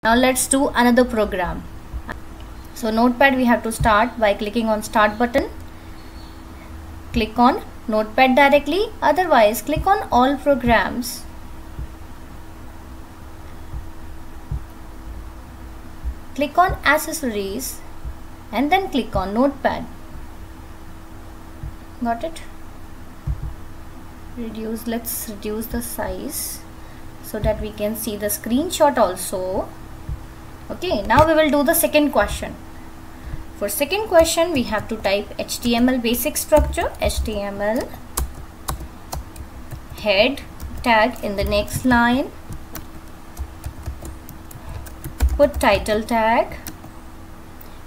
Now let's do another program. So Notepad, we have to start by clicking on Start button. Click on Notepad directly, otherwise click on All Programs. Click on Accessories and then click on Notepad. Got it? Let's reduce the size so that we can see the screenshot also. Okay, now we will do the second question. For second question, we have to type HTML basic structure, HTML head tag in the next line, put title tag.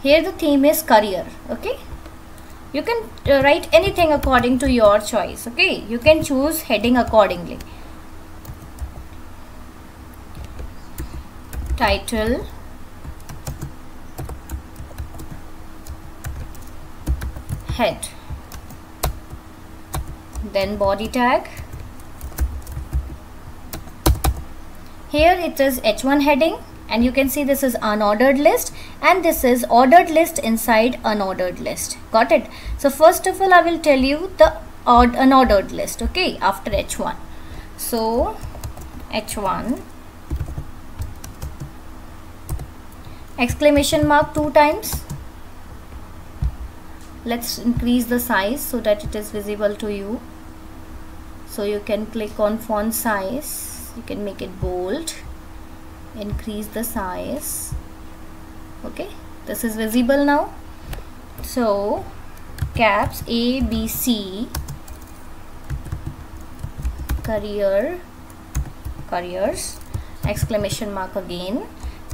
Here the theme is career. Okay, you can write anything according to your choice. Okay, you can choose heading accordingly. Title, head, then body tag. Here it is H1 heading, and you can see this is unordered list and this is ordered list inside unordered list. Got it? So first of all, I will tell you the unordered list, okay, after H1. So H1 exclamation mark 2 times. Let's increase the size so that it is visible to you. So you can click on font size, you can make it bold, increase the size. Okay, this is visible now. So caps A, B, C, careers, exclamation mark again,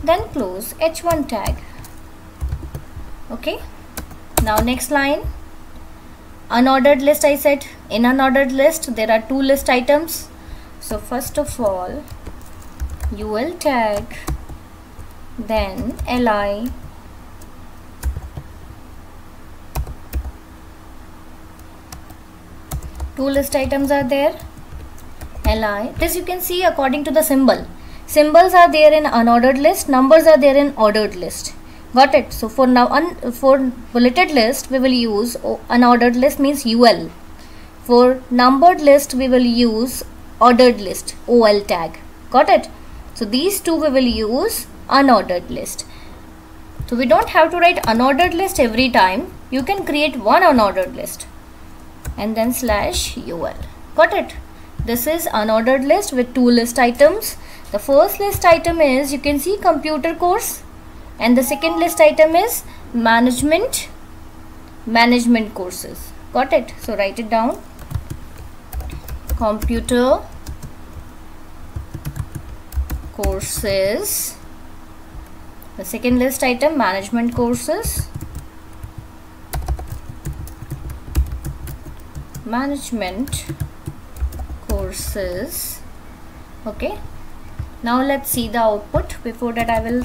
then close H1 tag. Okay, now next line, unordered list. I said in unordered list there are 2 list items. So first of all, UL tag, then LI, two list items are there. LI, this you can see according to the symbol. Symbols are there in unordered list, numbers are there in ordered list. Got it? So for now, for bulleted list we will use unordered list means UL. For numbered list we will use ordered list, OL tag. Got it? So these two we will use unordered list. So we don't have to write unordered list every time. You can create one unordered list and then /UL. Got it? This is unordered list with 2 list items. The first list item is, you can see, computer course, and the second list item is management courses. Got it? So write it down. Computer courses. The second list item, management courses. Okay, now let's see the output. Before that, I will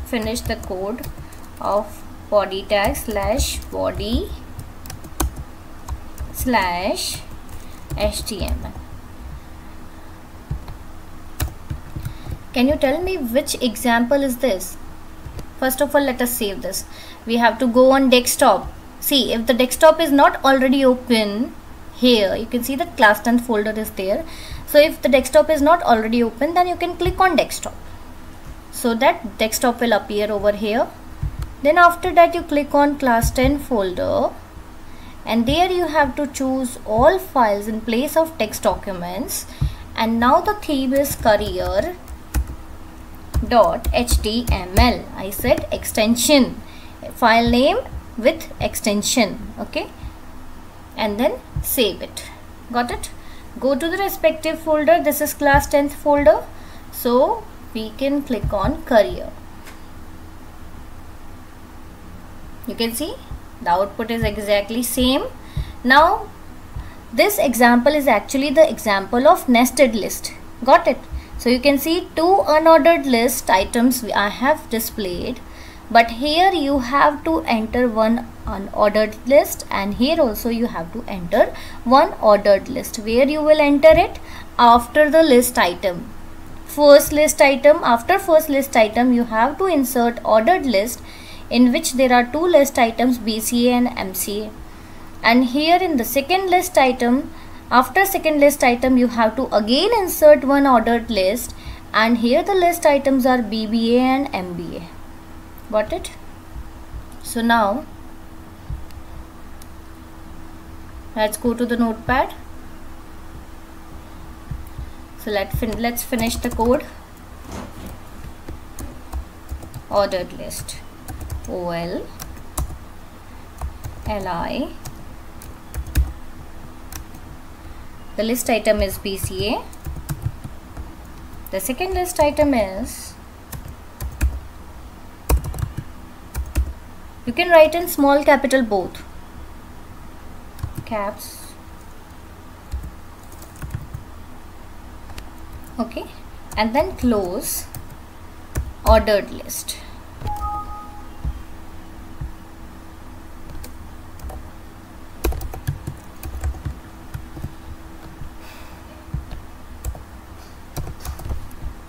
finish the code of body tag /body /HTML. Can you tell me which example is this? First of all, let us save this. We have to go on desktop. See, if the desktop is not already open, here you can see that class 10 folder is there. So if the desktop is not already open, then you can click on desktop, so that desktop will appear over here. Then after that, you click on class 10 folder, and there you have to choose all files in place of text documents. And now the theme is career.html. I said extension, file name with extension. Okay, and then save it. Got it? Go to the respective folder. This is class 10th folder, so we can click on career. You can see the output is exactly same. Now this example is actually the example of nested list. Got it? So you can see 2 unordered list items I have displayed, but here you have to enter one unordered list, and here also you have to enter one ordered list. Where you will enter it? After the list item. first list item. After first list item you have to insert ordered list in which there are two list items, BCA and MCA. And here in the second list item, after second list item you have to again insert one ordered list, and here the list items are BBA and MBA. Got it? So now let's go to the notepad. So let's finish the code. Ordered list, OL LI, the list item is BCA, the second list item is, you can write in small capital both, caps, okay, and then close ordered list.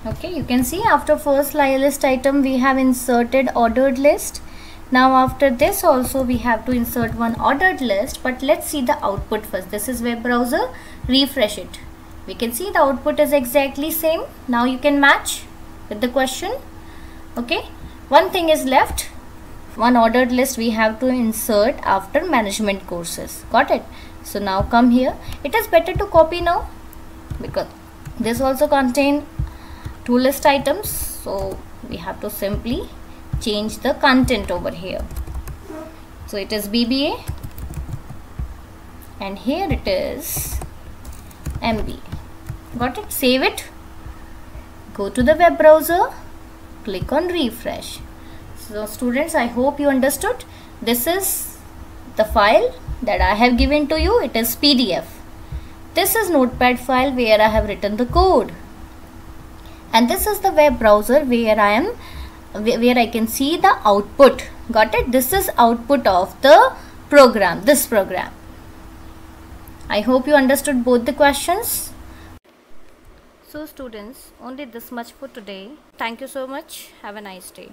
Okay, you can see after first list item we have inserted ordered list. Now after this also we have to insert one ordered list, but let's see the output first. This is web browser, refresh it. We can see the output is exactly same. Now you can match with the question. Okay, one thing is left, one ordered list we have to insert after management courses. Got it? So now come here. It is better to copy now because this also contain two list items, so we have to simply change the content over here. So it is BBA and here it is MBA. Got it? Save it, go to the web browser, click on refresh. So students, I hope you understood. This is the file that I have given to you. It is PDF. This is notepad file where I have written the code. And this is the web browser where I can see the output. Got it? This is output of the program, this program. I hope you understood both the questions. So students, only this much for today. Thank you so much. Have a nice day.